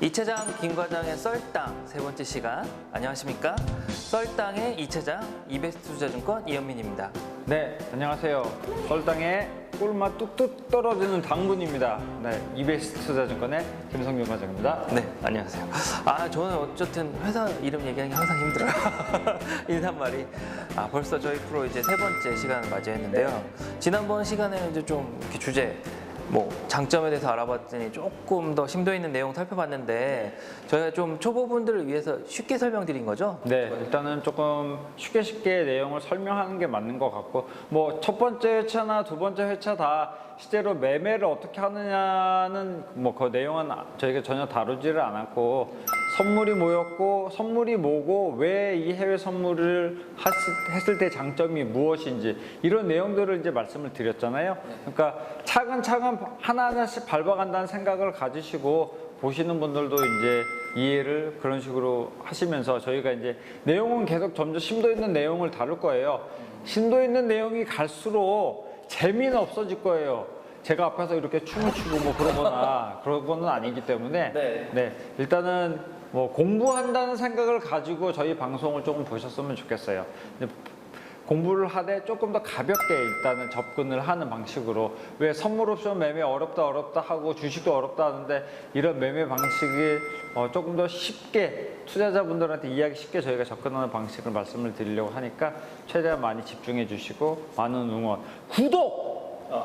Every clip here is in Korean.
이차장 김과장의 썰당 세 번째 시간. 안녕하십니까? 썰당의 이차장 이베스트투자증권 이현민입니다. 네, 안녕하세요. 썰당의 꿀맛 뚝뚝 떨어지는 당분입니다. 네, 이베스트투자증권의 김성균 과장입니다. 네, 안녕하세요. 저는 어쨌든 회사 이름 얘기하는 게 항상 힘들어요. 인사말이. 벌써 저희 프로 이제 세 번째 시간을 맞이했는데요. 지난번 시간에는 이제 좀 이렇게 주제, 장점에 대해서 알아봤더니 조금 더 심도 있는 내용 살펴봤는데 저희가 좀 초보분들을 위해서 쉽게 설명드린 거죠? 네, 일단은 조금 쉽게 내용을 설명하는 게 맞는 것 같고 첫 번째 회차나 두 번째 회차 다 실제로 매매를 어떻게 하느냐는 그 내용은 저희가 전혀 다루지를 않았고 선물이 뭐였고 선물이 뭐고 왜 이 해외 선물을 했을 때 장점이 무엇인지 이런 내용들을 이제 말씀을 드렸잖아요. 그러니까 차근차근 하나하나씩 밟아간다는 생각을 가지시고 보시는 분들도 이제 이해를 그런 식으로 하시면서 저희가 이제 내용은 계속 점점 심도 있는 내용을 다룰 거예요. 심도 있는 내용이 갈수록 재미는 없어질 거예요. 제가 앞에서 이렇게 춤을 추고 그런 거는 아니기 때문에 네, 일단은 공부한다는 생각을 가지고 저희 방송을 조금 보셨으면 좋겠어요. 공부를 하되 조금 더 가볍게 일단은 접근을 하는 방식으로, 왜 선물 옵션 매매 어렵다 하고 주식도 어렵다 하는데 이런 매매 방식이 조금 더 쉽게 투자자분들한테 이해하기 쉽게 저희가 접근하는 방식을 말씀을 드리려고 하니까 최대한 많이 집중해 주시고 많은 응원, 구독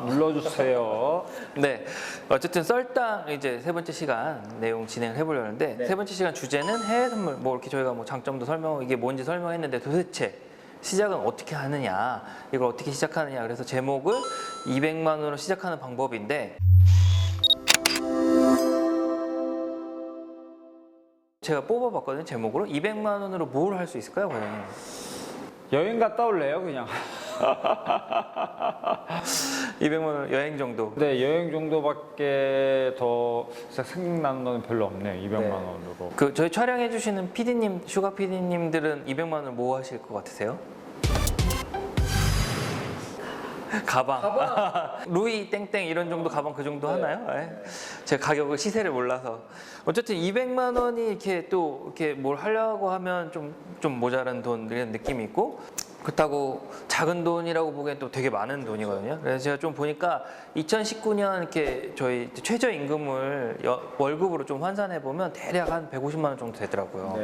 눌러주세요. 네, 어쨌든 썰당 이제 세 번째 시간 내용 진행을 해보려는데 세 번째 시간 주제는 해외 선물, 이렇게 저희가 장점도 이게 뭔지 설명했는데 도대체 시작은 어떻게 하느냐, 이걸 어떻게 시작하느냐, 그래서 제목을 200만 원으로 시작하는 방법인데 제가 뽑아봤거든요. 제목으로 200만 원으로 뭘 할 수 있을까요, 과장님? 여행 갔다 올래요, 그냥. 200만 원 여행 정도. 네, 여행 정도밖에 더 생각나는 건 별로 없네요. 200만 원으로. 저희 촬영해 주시는 PD님, 슈가 PD님들은 200만 원을 뭐 하실 것 같으세요? 가방. 루이 땡땡 이런 정도 가방 그 정도 하나요? 네. 제가 가격을 시세를 몰라서. 어쨌든 200만 원이 이렇게 뭘 하려고 하면 좀 모자란 돈 이런 느낌이 있고, 그렇다고 작은 돈이라고 보기엔 또 되게 많은 돈이거든요. 그래서 제가 좀 보니까 2019년 이렇게 저희 최저임금을 월급으로 좀 환산해 보면 대략 한 150만 원 정도 되더라고요.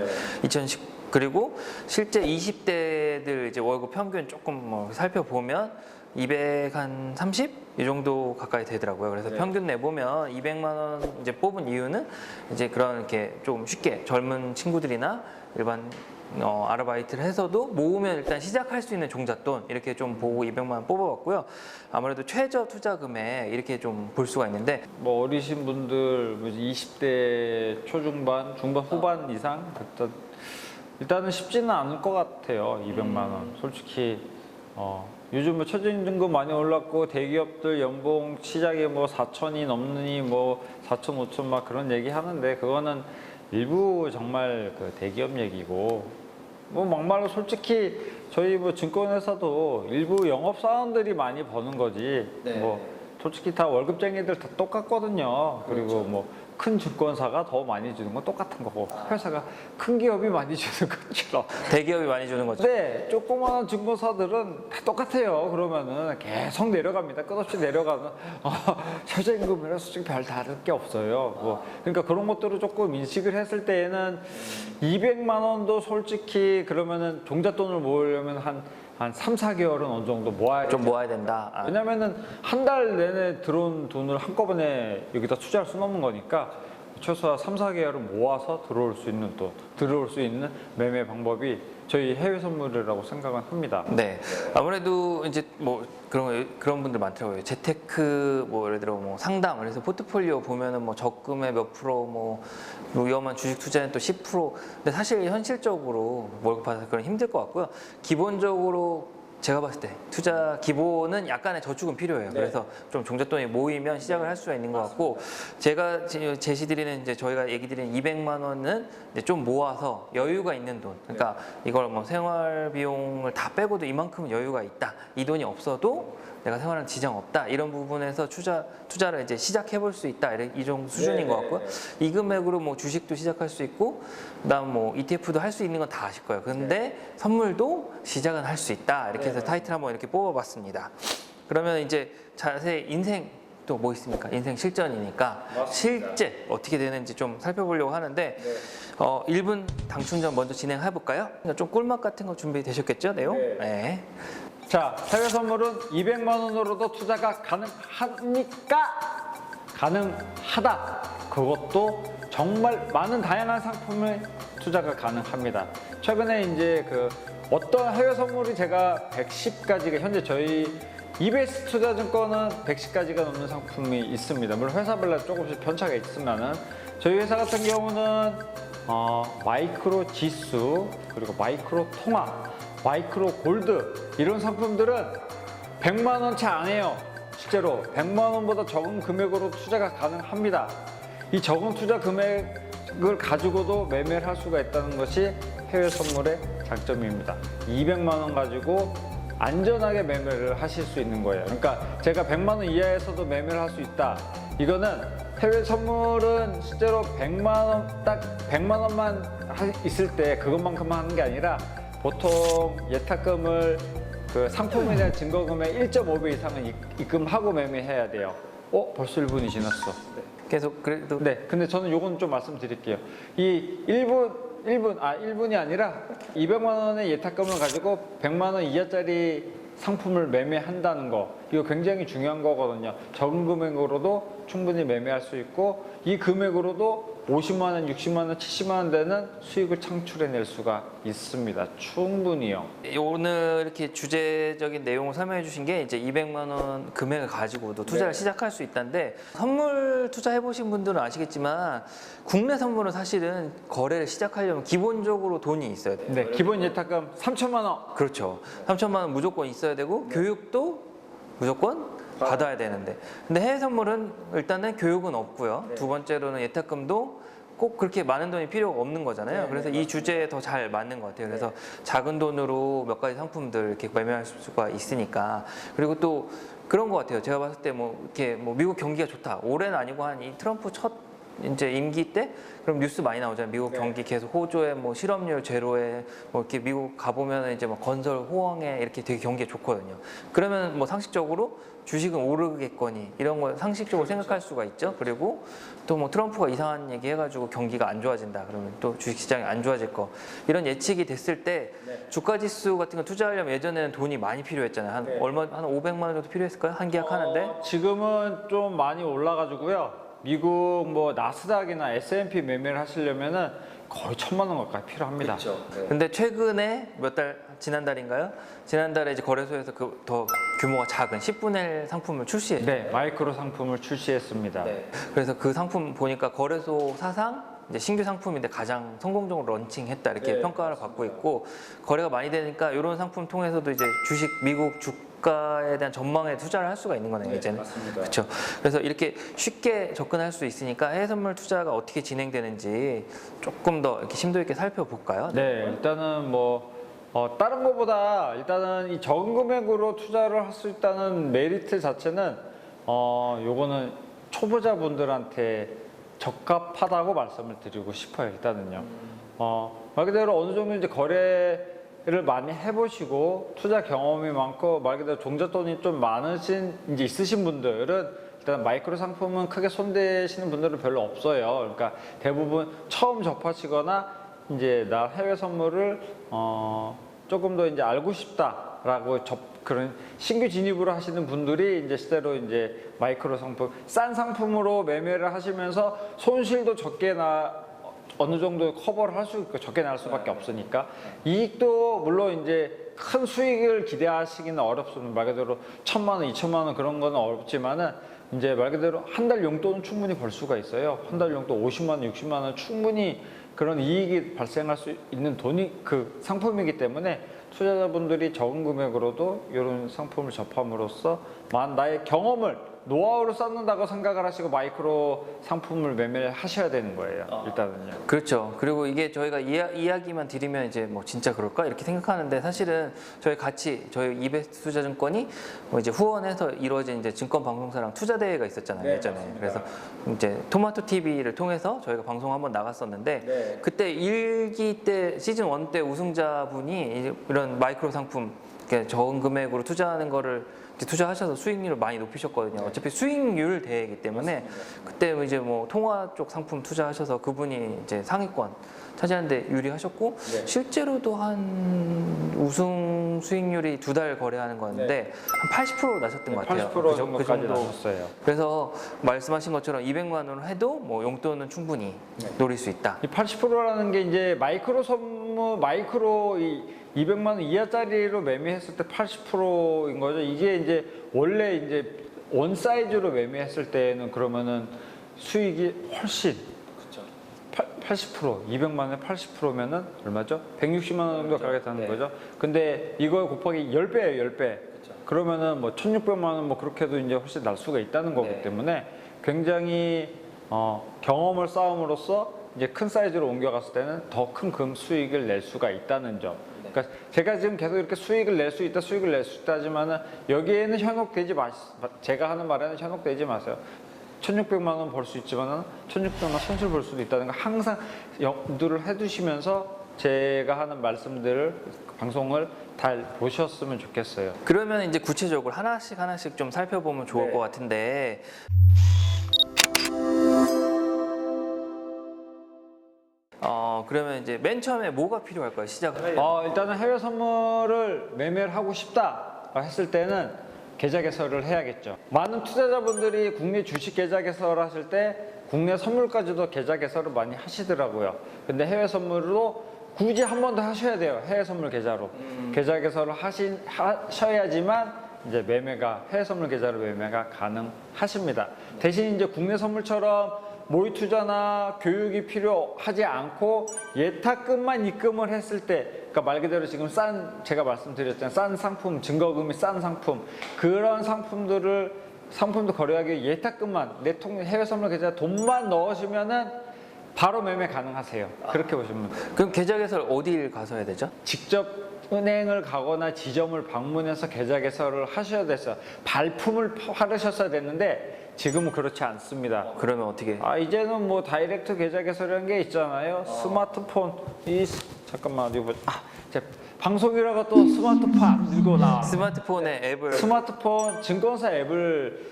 그리고 실제 20대들 이제 월급 평균 조금 살펴보면 230? 이 정도 가까이 되더라고요. 그래서 평균 내보면 200만 원 이제 뽑은 이유는 이제 그런 이렇게 좀 쉽게 젊은 친구들이나 일반 아르바이트를 해서도 모으면 일단 시작할 수 있는 종잣돈 이렇게 좀 보고 200만 원 뽑아봤고요. 아무래도 최저 투자금에 이렇게 좀 볼 수가 있는데 어리신 분들 20대 초중반, 중반, 후반 이상 일단은 쉽지는 않을 것 같아요. 200만 원. 솔직히 요즘 최저임금 많이 올랐고 대기업들 연봉 시작이 4천이 넘느니 4천, 5천 막 그런 얘기 하는데 그거는 일부 정말 그 대기업 얘기고 막말로 솔직히 저희 증권회사도 일부 영업사원들이 많이 버는 거지 솔직히 다 월급쟁이들 다 똑같거든요. 그리고 큰 증권사가 더 많이 주는 건 똑같은 거고 회사가 큰 기업이 많이 주는 것처럼 대기업이 많이 주는 거죠. 네, 조그마한 증권사들은 다 똑같아요. 그러면은 계속 내려갑니다. 끝없이 내려가는 최저임금이라 솔직히 별 다를 게 없어요. 그러니까 그런 것들을 조금 인식을 했을 때에는 200만 원도 솔직히 그러면은 종잣돈을 모으려면 한 3, 4개월은 어느 정도 좀 모아야 된다. 왜냐면은 한 달 내내 들어온 돈을 한꺼번에 여기다 투자할 수는 없는 거니까 최소한 3, 4개월은 모아서 들어올 수 있는 매매 방법이 저희 해외 선물이라고 생각은 합니다. 네. 아무래도 이제 그런 분들 많더라고요. 재테크 예를 들어 상담, 그래서 포트폴리오 보면은 적금의 몇 프로 위험한 주식 투자는 또 10%. 근데 사실 현실적으로 월급 받아서 그건 힘들 것 같고요. 기본적으로 제가 봤을 때 투자 기본은 약간의 저축은 필요해요. 그래서 좀 종잣돈이 모이면 시작을 할 수가 있는 것 같고, 제가 제시드리는 이제 저희가 얘기 드리는 200만 원은 이제 좀 모아서 여유가 있는 돈. 그러니까 이걸 뭐 생활 비용을 다 빼고도 이만큼은 여유가 있다. 이 돈이 없어도 내가 생활하는 지장 없다. 이런 부분에서 투자를 이제 시작해 볼 수 있다. 이 정도 수준인 것 같고요. 이 금액으로 뭐 주식도 시작할 수 있고, 그다음 뭐 ETF도 할 수 있는 건 다 아실 거예요. 근데 선물도 시작은 할 수 있다. 이렇게 해서 타이틀 한번 이렇게 뽑아봤습니다. 그러면 이제 자세히 인생 또 뭐 있습니까? 인생 실전이니까 실제 어떻게 되는지 좀 살펴보려고 하는데 1분 당춘전 먼저 진행해 볼까요? 좀 꿀맛 같은 거 준비되셨겠죠? 내용? 네. 자, 해외 선물은 200만 원으로도 투자가 가능하니까 가능하다. 그것도 정말 많은 다양한 상품을 투자가 가능합니다. 최근에 이제 그 어떤 해외 선물이 제가 110가지가 현재 저희 EBS 투자증권은 110가지가 넘는 상품이 있습니다. 물론 회사별로 조금씩 편차가 있으면은 저희 회사 같은 경우는 마이크로 지수, 그리고 마이크로 통화, 마이크로 골드 이런 상품들은 100만 원 채 안 해요. 실제로 100만 원보다 적은 금액으로 투자가 가능합니다. 이 적은 투자 금액을 가지고도 매매를 할 수가 있다는 것이 해외 선물의 장점입니다. 200만 원 가지고 안전하게 매매를 하실 수 있는 거예요. 그러니까 제가 100만 원 이하에서도 매매를 할 수 있다. 이거는 해외 선물은 실제로 100만 원, 딱 100만 원만 있을 때 그것만큼만 하는 게 아니라 보통 예탁금을 그 상품에 대한 증거금의 1.5배 이상은 입금하고 매매해야 돼요. 벌써 1분이 지났어. 계속 그래도 네, 근데 저는 요건 좀 말씀드릴게요. 이 1분이 아니라 200만 원의 예탁금을 가지고 100만 원 이하짜리 상품을 매매한다는 거, 이거 굉장히 중요한 거거든요. 적은 금액으로도 충분히 매매할 수 있고, 이 금액으로도 50만 원, 60만 원, 70만 원 되는 수익을 창출해낼 수가 있습니다. 충분히요. 오늘 이렇게 주제적인 내용을 설명해 주신 게 이제 200만 원 금액을 가지고도 투자를 시작할 수 있다는데, 선물 투자해 보신 분들은 아시겠지만 국내 선물은 사실은 거래를 시작하려면 기본적으로 돈이 있어야 돼요. 네, 기본 예탁금 3천만 원. 그렇죠. 3천만 원 무조건 있어야 되고 교육도 무조건 받아야 되는데, 근데 해외 선물은 일단은 교육은 없고요. 두 번째로는 예탁금도 꼭 그렇게 많은 돈이 필요가 없는 거잖아요. 그래서 이 주제에 더 잘 맞는 것 같아요. 그래서 작은 돈으로 몇 가지 상품들 이렇게 매매할 수가 있으니까. 그리고 또 그런 것 같아요. 제가 봤을 때 뭐 이렇게 뭐 미국 경기가 좋다. 올해는 아니고 한 이 트럼프 첫 이제 임기 때 그럼 뉴스 많이 나오잖아요. 미국 경기 계속 호조에 뭐 실업률 제로에 뭐 이렇게 미국 가보면 이제 뭐 건설 호황에 이렇게 되게 경기가 좋거든요. 그러면 뭐 상식적으로 주식은 오르겠거니 이런 거 상식적으로 생각할 수가 있죠. 그리고 또 뭐 트럼프가 이상한 얘기 해가지고 경기가 안 좋아진다 그러면 또 주식시장이 안 좋아질 거, 이런 예측이 됐을 때 주가지수 같은 거 투자하려면 예전에는 돈이 많이 필요했잖아요. 한 500만 원 정도 필요했을까요? 한 계약 하는데? 지금은 좀 많이 올라가지고요. 미국 뭐 나스닥이나 S&P 매매를 하시려면은 거의 1,000만 원 가까이 필요합니다. 근데 최근에 지난달인가요? 지난달에 이제 거래소에서 그 더 규모가 작은 10분의 1 상품을 출시했어요. 네, 마이크로 상품을 출시했습니다. 그래서 그 상품 보니까 거래소 사상 이제 신규 상품인데 가장 성공적으로 런칭했다 이렇게 평가를 받고 있고, 거래가 많이 되니까 이런 상품 통해서도 이제 주식 미국 주가에 대한 전망에 투자를 할 수가 있는 거네요. 이제는. 그렇죠. 그래서 이렇게 쉽게 접근할 수 있으니까 해외 선물 투자가 어떻게 진행되는지 조금 더 이렇게 심도 있게 살펴볼까요? 네, 일단은 뭐 다른 것보다 일단은 이 적은 금액으로 투자를 할 수 있다는 메리트 자체는 요거는 초보자분들한테 적합하다고 말씀을 드리고 싶어요. 일단은요. 말 그대로 어느 정도 이제 거래를 많이 해보시고 투자 경험이 많고 말 그대로 종잣돈이 좀 많으신 이제 있으신 분들은 일단 마이크로 상품은 크게 손대시는 분들은 별로 없어요. 그러니까 대부분 처음 접하시거나 이제 나 해외 선물을 조금 더 이제 알고 싶다라고 그런 신규 진입으로 하시는 분들이 이제 실제로 이제 마이크로 상품, 싼 상품으로 매매를 하시면서 손실도 적게 어느 정도 커버를 할 수 있고 적게 날 수밖에 없으니까, 이익도 물론 이제 큰 수익을 기대하시기는 어렵습니다. 말 그대로 1,000만 원, 2,000만 원 그런 거는 어렵지만은 이제 말 그대로 한 달 용돈은 충분히 벌 수가 있어요. 한 달 용돈 50만 원, 60만 원 충분히 그런 이익이 발생할 수 있는 돈이 그 상품이기 때문에 투자자분들이 적은 금액으로도 이런 상품을 접함으로써 나의 경험을 노하우로 쌓는다고 생각을 하시고 마이크로 상품을 매매를 하셔야 되는 거예요. 일단은요. 그렇죠. 그리고 이게 저희가 이야기만 드리면 이제 뭐 진짜 그럴까 이렇게 생각하는데 사실은 저희 이베스투자증권이 뭐 이제 후원해서 이루어진 이제 증권 방송사랑 투자 대회가 있었잖아요. 네, 예전에. 맞습니다. 그래서 이제 토마토 TV를 통해서 저희가 방송 한번 나갔었는데 네. 그때 1기 때 시즌 1 때 우승자분이 이런 마이크로 상품 이렇게 적은 금액으로 투자하는 거를 이제 투자하셔서 수익률을 많이 높이셨거든요. 어차피 수익률 대회이기 때문에 그때 이제 뭐 통화 쪽 상품 투자하셔서 그분이 이제 상위권 차지하는데 유리하셨고 실제로도 한 우승 수익률이 2달 거래하는 거였는데 한 80% 나셨던 것 같아요. 80% 정도까지 나셨어요. 그래서 말씀하신 것처럼 200만 원을 해도 뭐 용돈은 충분히 노릴 수 있다. 이 80%라는 게 이제 마이크로 이 200만 원 이하짜리로 매매했을 때 80%인 거죠. 이게 이제 원래 이제 원 사이즈로 매매했을 때는 그러면은 수익이 훨씬 80%, 200만 원에 80%면은 얼마죠? 160만 원 정도 가게 되는 거죠. 근데 이거 곱하기 10배예요, 10배. 그러면은 뭐 1,600만 원 뭐 그렇게 해도 이제 훨씬 날 수가 있다는 거기 때문에 굉장히 경험을 쌓음으로써 이제 큰 사이즈로 옮겨갔을 때는 더 큰 수익을 낼 수가 있다는 점. 그러니까 제가 지금 계속 이렇게 수익을 낼 수 있다 하지만은 여기에는 현혹되지 제가 하는 말에는 현혹되지 마세요. 1,600만 원 벌 수 있지만은 1,600만 원 손실 볼 수도 있다는 거 항상 염두를 해두시면서 제가 하는 말씀들을 방송을 잘 보셨으면 좋겠어요. 그러면 이제 구체적으로 하나씩 좀 살펴보면 좋을 것 같은데. 그러면 이제 맨 처음에 뭐가 필요할까요? 시작을. 일단은 해외 선물을 매매를 하고 싶다 했을 때는 계좌 개설을 해야겠죠. 많은 투자자분들이 국내 주식 계좌 개설을 하실 때 국내 선물까지도 계좌 개설을 많이 하시더라고요. 근데 해외 선물로 굳이 한 번 더 하셔야 돼요. 해외 선물 계좌로. 계좌 개설을 하셔야지만 이제 해외 선물 계좌로 매매가 가능하십니다. 대신 이제 국내 선물처럼 모의 투자나 교육이 필요하지 않고 예탁금만 입금을 했을 때, 그러니까 말 그대로 지금 제가 말씀드렸잖아요. 싼 상품, 증거금이 싼 상품, 그런 상품도 거래하기 위해 예탁금만, 해외 선물 계좌 돈만 넣으시면은 바로 매매 가능하세요. 그렇게 보시면 돼요. 그럼 계좌 개설 어딜 가서 해야 되죠? 직접 은행을 가거나 지점을 방문해서 계좌 개설을 하셔야 돼서 발품을 팔으셨어야 됐는데 지금은 그렇지 않습니다. 그러면 어떻게? 이제는 뭐 다이렉트 계좌 개설이라는 게 있잖아요. 스마트폰 잠깐만 어디 보자. 방송이라고 또 스마트폰 안 들고 나와. 스마트폰에 앱을 스마트폰 증권사 앱을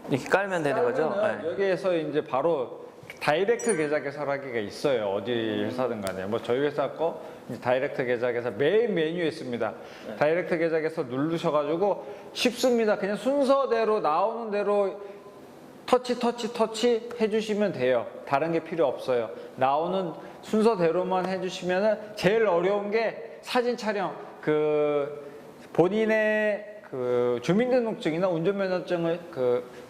이렇게 깔면 되는 거죠? 네. 여기에서 이제 바로 다이렉트 계좌 개설하기가 있어요. 어디 회사든 간에. 뭐 저희 회사 거 다이렉트 계좌 개설 메인 메뉴에 있습니다. 다이렉트 계좌 개설 누르셔가지고 쉽습니다. 그냥 순서대로 나오는 대로 터치 해주시면 돼요. 다른 게 필요 없어요. 나오는 순서대로만 해주시면은 제일 어려운 게 사진 촬영. 본인의 주민등록증이나 운전면허증을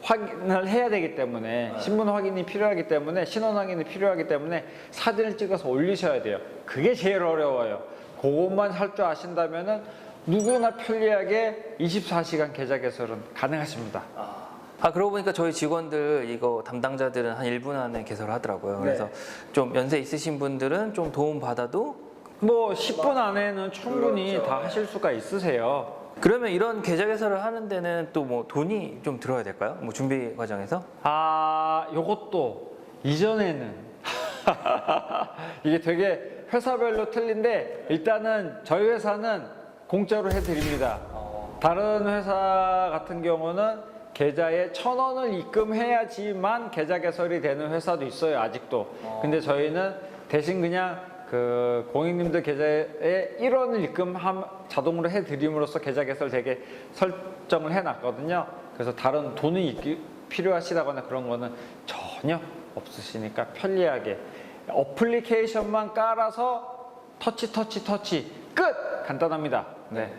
확인을 해야 되기 때문에 신분 확인이 필요하기 때문에 신원 확인이 필요하기 때문에 사진을 찍어서 올리셔야 돼요. 그게 제일 어려워요. 그것만 할 줄 아신다면은 누구나 편리하게 24시간 계좌 개설은 가능하십니다. 그러고 보니까 저희 직원들 이거 담당자들은 한 1분 안에 개설하더라고요. 그래서 좀 연세 있으신 분들은 좀 도움 받아도 뭐 10분 안에는 충분히 다 하실 수가 있으세요. 그러면 이런 계좌 개설을 하는 데는 또 뭐 돈이 좀 들어야 될까요? 뭐 준비 과정에서? 요것도 이전에는 이게 되게 회사별로 틀린데 일단은 저희 회사는 공짜로 해드립니다. 다른 회사 같은 경우는 계좌에 1,000원을 입금해야지만 계좌 개설이 되는 회사도 있어요. 아직도. 근데 저희는 대신 그냥 고객님들 계좌에 1원을 자동으로 해드림으로써 계좌 개설 되게 설정을 해놨거든요. 그래서 다른 돈이 필요하시다거나 그런 거는 전혀 없으시니까 편리하게 어플리케이션만 깔아서 터치 끝! 간단합니다. 네.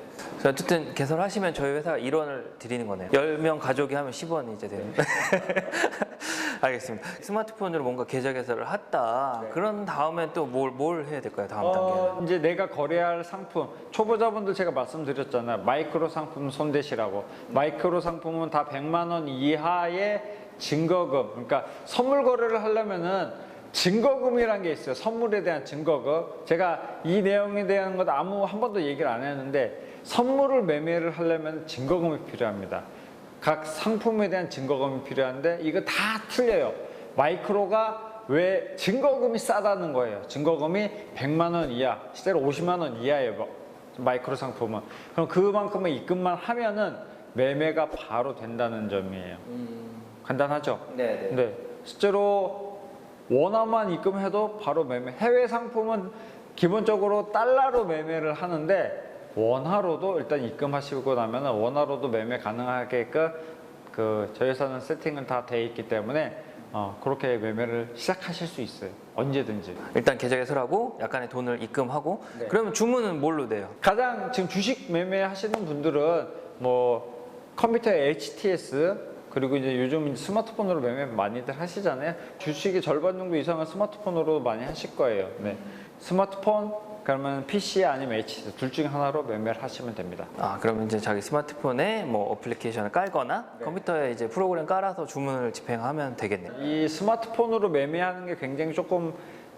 어쨌든 개설하시면 저희 회사가 1원을 드리는 거네요. 10명 가족이 하면 10원이 이제 되는. 알겠습니다. 스마트폰으로 뭔가 계좌 개설을 했다. 네. 그런 다음에 또 뭘 해야 될까요? 다음 단계는? 이제 내가 거래할 상품, 초보자분들 제가 말씀드렸잖아요. 마이크로 상품 손대시라고. 마이크로 상품은 다 100만 원 이하의 증거금. 그러니까 선물 거래를 하려면은 증거금이라는 게 있어요. 선물에 대한 증거금. 제가 이 내용에 대한 것 한 번도 얘기를 안 했는데 선물을 매매를 하려면 증거금이 필요합니다. 각 상품에 대한 증거금이 필요한데 이거 다 틀려요. 마이크로가 왜 증거금이 싸다는 거예요. 증거금이 100만 원 이하, 실제로 50만 원 이하예요. 마이크로 상품은. 그럼 그만큼의 입금만 하면은 매매가 바로 된다는 점이에요. 간단하죠? 네. 네. 실제로 원화만 입금해도 바로 매매. 해외 상품은 기본적으로 달러로 매매를 하는데 원화로도 일단 입금하시고 나면 원화로도 매매 가능하게끔 저희 회사는 세팅은 다 돼 있기 때문에 그렇게 매매를 시작하실 수 있어요. 언제든지. 일단 계좌 개설하고 약간의 돈을 입금하고 네. 그러면 주문은 뭘로 돼요? 가장 지금 주식 매매하시는 분들은 뭐 컴퓨터에 HTS 그리고 이제 요즘 스마트폰으로 매매 많이들 하시잖아요. 주식의 절반 정도 이상은 스마트폰으로 많이 하실 거예요. 네. 스마트폰 그러면 PC 아니면 HTS 둘 중에 하나로 매매를 하시면 됩니다. 그러면 이제 자기 스마트폰에 뭐 어플리케이션을 깔거나 네. 컴퓨터에 이제 프로그램 깔아서 주문을 집행하면 되겠네요. 이 스마트폰으로 매매하는 게 굉장히 조금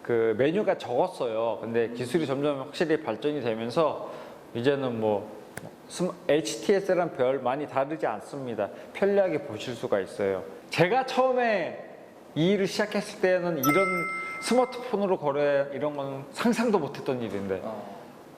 메뉴가 적었어요. 근데 기술이 점점 확실히 발전이 되면서 이제는 뭐 HTS랑 별 많이 다르지 않습니다. 편리하게 보실 수가 있어요. 제가 처음에 이 일을 시작했을 때는 이런 스마트폰으로 거래 이런 건 상상도 못했던 일인데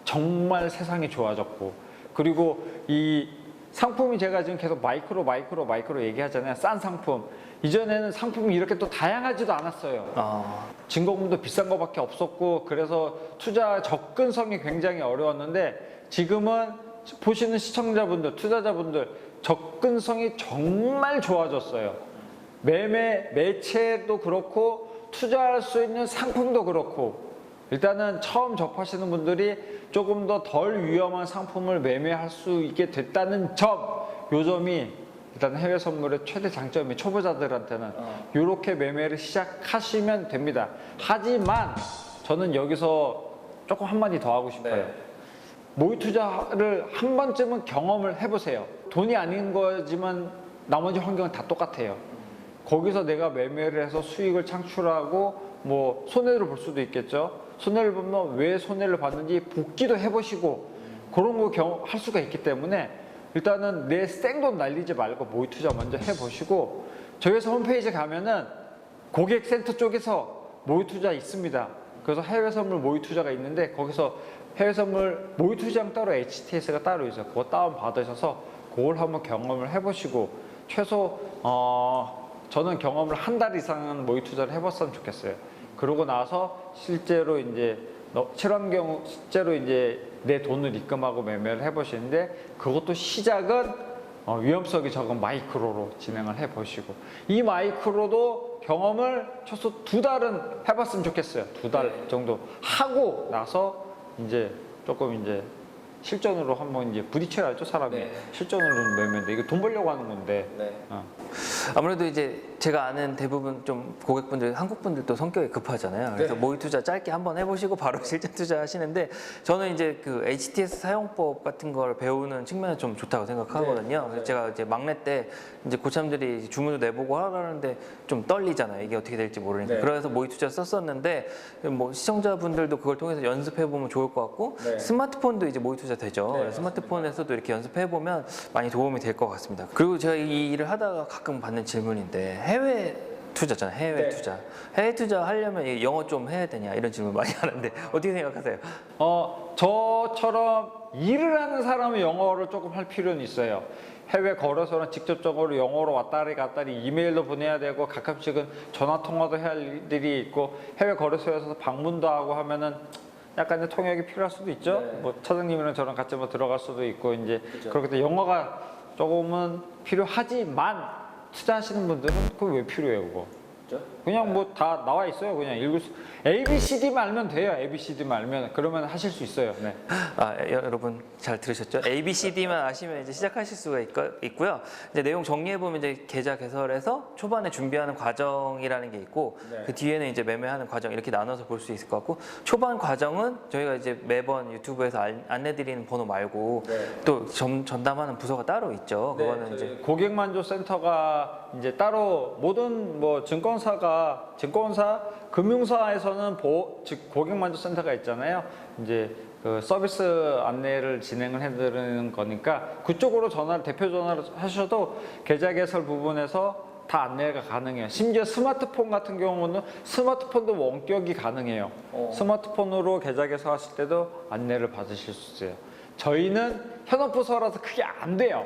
정말 세상이 좋아졌고 그리고 이 상품이 제가 지금 계속 마이크로 얘기하잖아요. 싼 상품. 이전에는 상품이 이렇게 또 다양하지도 않았어요. 증거금도 비싼 거밖에 없었고 그래서 투자 접근성이 굉장히 어려웠는데 지금은 보시는 시청자분들, 투자자분들 접근성이 정말 좋아졌어요. 매체도 그렇고 투자할 수 있는 상품도 그렇고 일단은 처음 접하시는 분들이 조금 더 덜 위험한 상품을 매매할 수 있게 됐다는 요 점이 일단 해외 선물의 최대 장점이 초보자들한테는 이렇게 매매를 시작하시면 됩니다. 하지만 저는 여기서 조금 한마디 더 하고 싶어요. 네. 모의 투자를 한 번쯤은 경험을 해보세요. 돈이 아닌 거지만 나머지 환경은 다 똑같아요. 거기서 내가 매매를 해서 수익을 창출하고 뭐 손해를 볼 수도 있겠죠. 손해를 보면 왜 손해를 봤는지 복기도 해보시고 그런 거 할 수가 있기 때문에 일단은 내 생돈 날리지 말고 모의 투자 먼저 해보시고 저희 회사 홈페이지 가면은 고객센터 쪽에서 모의 투자 있습니다. 그래서 해외 선물 모의 투자가 있는데 거기서 해외 선물 모의 투자랑 따로 HTS가 따로 있어요. 그거 다운 받으셔서 그걸 한번 경험을 해보시고 최소 저는 경험을 한 달 이상은 모의 투자를 해봤으면 좋겠어요. 그러고 나서 실제로 이제 실험 경우 실제로 이제 내 돈을 입금하고 매매를 해보시는데 그것도 시작은 위험성이 적은 마이크로로 진행을 해보시고 이 마이크로도 경험을 최소 2달은 해봤으면 좋겠어요. 2달 정도 하고 나서 이제 조금 이제 실전으로 한번 이제 부딪혀야죠 사람이. 네. 실전으로 매매인데 이거 돈 벌려고 하는 건데. 아무래도 이제 제가 아는 대부분 좀 고객분들, 한국 분들도 성격이 급하잖아요. 그래서 네. 모의 투자 짧게 한번 해보시고 바로 실전 투자하시는데 저는 이제 그 HTS 사용법 같은 걸 배우는 측면이 좀 좋다고 생각하거든요. 그래서 제가 이제 막내 때 이제 고참들이 주문을 내보고 하라는데 좀 떨리잖아요. 이게 어떻게 될지 모르니까. 네. 그래서 모의 투자 썼었는데 뭐 시청자분들도 그걸 통해서 연습해 보면 좋을 것 같고 네. 스마트폰도 이제 모의 투자 되죠. 네, 스마트폰에서도 이렇게 연습해 보면 많이 도움이 될 것 같습니다. 그리고 제가 이 일을 하다가 가끔 받는 질문인데 해외 투자잖아요. 해외 네. 투자. 해외 투자 하려면 영어 좀 해야 되냐 이런 질문 많이 하는데 어떻게 생각하세요? 저처럼 일을 하는 사람은 영어를 조금 할 필요는 있어요. 해외 거래소는 직접적으로 영어로 왔다리 갔다리 이메일도 보내야 되고 가끔씩은 전화 통화도 해야 할 일들이 있고 해외 거래소에서 방문도 하고 하면은 약간의 통역이 필요할 수도 있죠. 네. 뭐 차장님이랑 저랑 같이 뭐 들어갈 수도 있고 이제 그죠. 그렇기 때문에 영어가 조금은 필요하지만 투자하시는 분들은 그거 왜 필요해요, 그거? 그냥 뭐 다 나와 있어요. 그냥 읽을 수 ABCD만 알면 돼요. ABCD만 알면 그러면 하실 수 있어요. 네. 여러분 잘 들으셨죠? ABCD만 아시면 이제 시작하실 수가 있고요. 이제 내용 정리해 보면 이제 계좌 개설해서 초반에 준비하는 과정이라는 게 있고 네. 그 뒤에는 이제 매매하는 과정 이렇게 나눠서 볼 수 있을 것 같고 초반 과정은 저희가 이제 매번 유튜브에서 안내드리는 번호 말고 또 전담하는 부서가 따로 있죠. 그거는 이제 고객만족센터가 이제 따로 모든 뭐 증권사, 금융사에서는 즉 고객만족센터가 있잖아요. 이제 그 서비스 안내를 진행을 해드리는 거니까 그쪽으로 대표 전화를 하셔도 계좌 개설 부분에서 다 안내가 가능해요. 심지어 스마트폰 같은 경우는 스마트폰도 원격이 가능해요. 스마트폰으로 계좌 개설하실 때도 안내를 받으실 수 있어요. 저희는 현업부서라서 그게 안 돼요.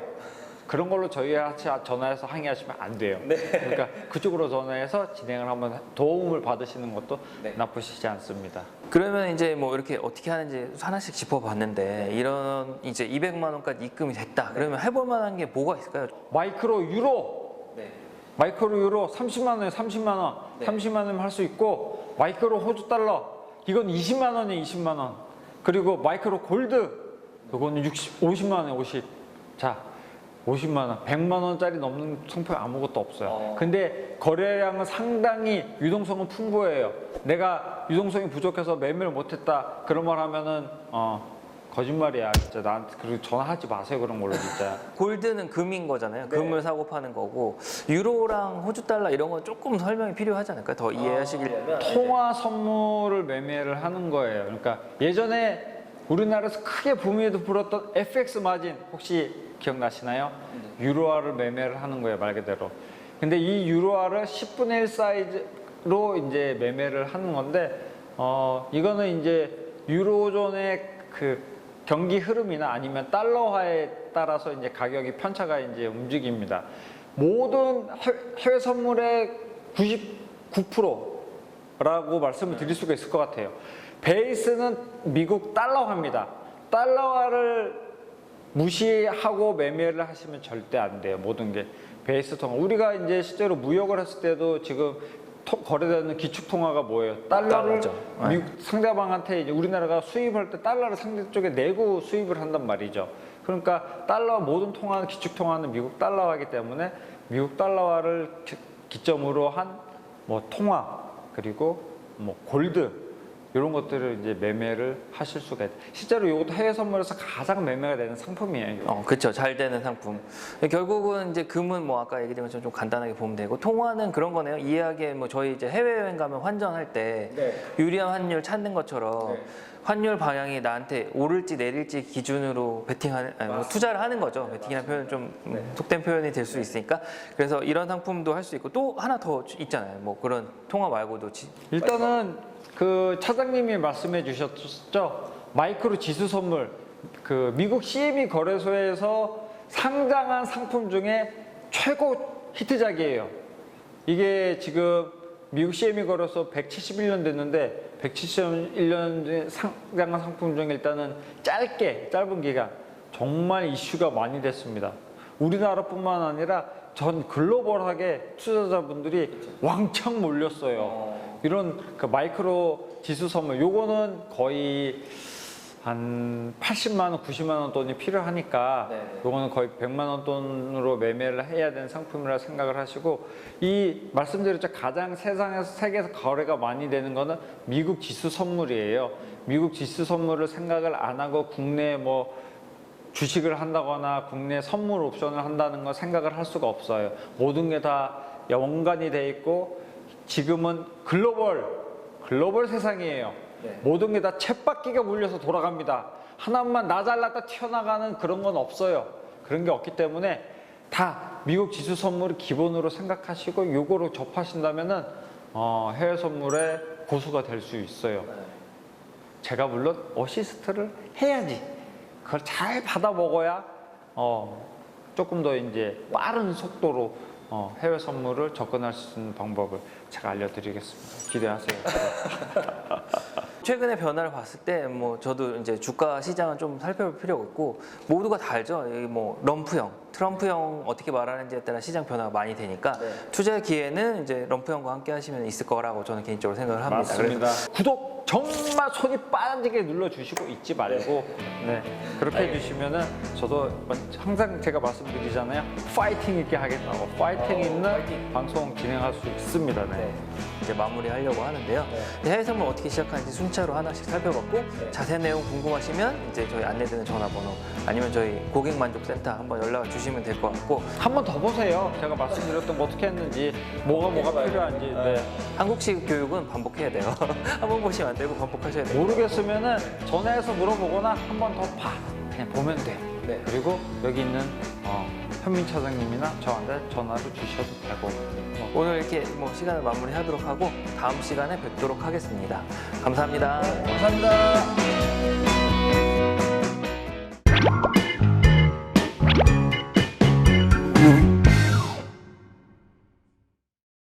그런 걸로 저희한테 전화해서 항의하시면 안 돼요. 그러니까 그쪽으로 전화해서 진행을 한번 도움을 받으시는 것도 나쁘시지 않습니다. 그러면 이제 뭐 이렇게 어떻게 하는지 하나씩 짚어봤는데 이런 이제 200만 원까지 입금이 됐다. 그러면 해볼 만한 게 뭐가 있을까요? 마이크로 유로 30만 원에 30만 원, 30만 원이면 할 수 있고 마이크로 호주 달러 이건 20만 원에 20만 원. 그리고 마이크로 골드 이거는 50만 원에 50. 자, 50만 원, 100만 원짜리 넘는 상품이 아무것도 없어요. 근데 거래량은 상당히 유동성은 풍부해요. 내가 유동성이 부족해서 매매를 못했다 그런 말 하면은 거짓말이야 진짜. 나한테 그리고 전화하지 마세요 그런 걸로 진짜. 골드는 금인 거잖아요. 금을 사고 파는 거고 유로랑 호주 달러 이런 건 조금 설명이 필요하지 않을까요? 더 이해하시려면 통화 선물을 매매를 하는 거예요. 그러니까 예전에 우리나라에서 크게 붐에도 불었던 FX 마진 혹시 기억나시나요? 유로화를 매매를 하는 거예요, 말 그대로. 근데 이 유로화를 10분의 1 사이즈로 이제 매매를 하는 건데, 이거는 이제 유로존의 그 경기 흐름이나 아니면 달러화에 따라서 이제 가격이 편차가 이제 움직입니다. 모든 해외 선물의 99%라고 말씀을 드릴 수가 있을 것 같아요. 베이스는 미국 달러화입니다. 달러화를 무시하고 매매를 하시면 절대 안 돼요. 모든 게 베이스 통화. 우리가 이제 실제로 무역을 했을 때도 지금 거래되는 기축 통화가 뭐예요? 달러를 미국 상대방한테 이제 우리나라가 수입할 때 달러를 상대 쪽에 내고 수입을 한단 말이죠. 그러니까 달러 모든 통화는 기축 통화는 미국 달러화이기 때문에 미국 달러화를 기점으로 한 뭐 통화 그리고 뭐 골드 이런 것들을 이제 매매를 하실 수가 있다. 실제로 이것도 해외 선물에서 가장 매매가 되는 상품이에요. 그렇죠. 잘 되는 상품. 결국은 이제 금은 뭐 아까 얘기드린 것처럼 좀 간단하게 보면 되고 통화는 그런 거네요. 이해하기에 뭐 저희 이제 해외 여행 가면 환전할 때 유리한 환율 찾는 것처럼 환율 방향이 나한테 오를지 내릴지 기준으로 베팅하는 뭐 투자를 하는 거죠. 베팅이라는 표현 좀 속된 표현이 될 수 있으니까 그래서 이런 상품도 할 수 있고 또 하나 더 있잖아요. 뭐 그런 통화 말고도 일단은 그 차장님이 말씀해 주셨죠. 마이크로 지수 선물 그 미국 CME 거래소에서 상장한 상품 중에 최고 히트작이에요. 이게 지금 미국 CME 거래소 171년 됐는데 171년 상장한 상품 중에 일단은 짧은 기간 정말 이슈가 많이 됐습니다. 우리나라뿐만 아니라 전 글로벌하게 투자자분들이 왕창 몰렸어요. 이런 그 마이크로 지수 선물 요거는 거의 한 80만 원, 90만 원 돈이 필요하니까 요거는 거의 100만 원 돈으로 매매를 해야 되는 상품이라 생각을 하시고 이 말씀드렸죠. 가장 세계에서 거래가 많이 되는 거는 미국 지수 선물이에요. 미국 지수 선물을 생각을 안 하고 국내 뭐 주식을 한다거나 국내 선물 옵션을 한다는 거 생각을 할 수가 없어요. 모든 게 다 연관이 돼 있고 지금은 글로벌 세상이에요. 모든 게 다 쳇바퀴가 물려서 돌아갑니다. 하나만 나 잘났다 튀어나가는 그런 건 없어요. 그런 게 없기 때문에 다 미국 지수 선물을 기본으로 생각하시고 요거로 접하신다면은 해외 선물의 고수가 될 수 있어요. 제가 물론 어시스트를 해야지. 그걸 잘 받아 먹어야 조금 더 이제 빠른 속도로 해외 선물을 접근할 수 있는 방법을 제가 알려드리겠습니다. 기대하세요. 최근의 변화를 봤을 때 뭐 저도 이제 주가 시장은 좀 살펴볼 필요가 있고 모두가 다 알죠. 이 뭐 럼프형, 트럼프형 어떻게 말하는지에 따라 시장 변화가 많이 되니까 네. 투자 기회는 이제 럼프형과 함께 하시면 있을 거라고 저는 개인적으로 생각을 합니다. 맞습니다. 구독 정말 손이 빠지게 눌러주시고 잊지 말고 네, 그렇게 해주시면은 저도 항상 제가 말씀드리잖아요. 파이팅 있게 하겠다고 파이팅 있는 방송 진행할 수 있습니다. 네. 이제 마무리하려고 하는데요. 해외 선물 어떻게 시작하는지 순차로 하나씩 살펴봤고 자세한 내용 궁금하시면 이제 저희 안내되는 전화번호 아니면 저희 고객만족센터 한번 연락을 주시면 될 것 같고 한 번 더 보세요. 제가 말씀드렸던 거 어떻게 했는지 뭐가 필요한지 네. 한국식 교육은 반복해야 돼요. 한 번 보시면 안 되고 반복하셔야 돼요. 모르겠으면은 전화해서 물어보거나 한 번 더 봐. 그냥 보면 돼. 네. 그리고 여기 있는 현민 차장님이나 저한테 전화를 주셔도 되고. 오늘 이렇게 뭐 시간을 마무리하도록 하고 다음 시간에 뵙도록 하겠습니다. 감사합니다. 감사합니다.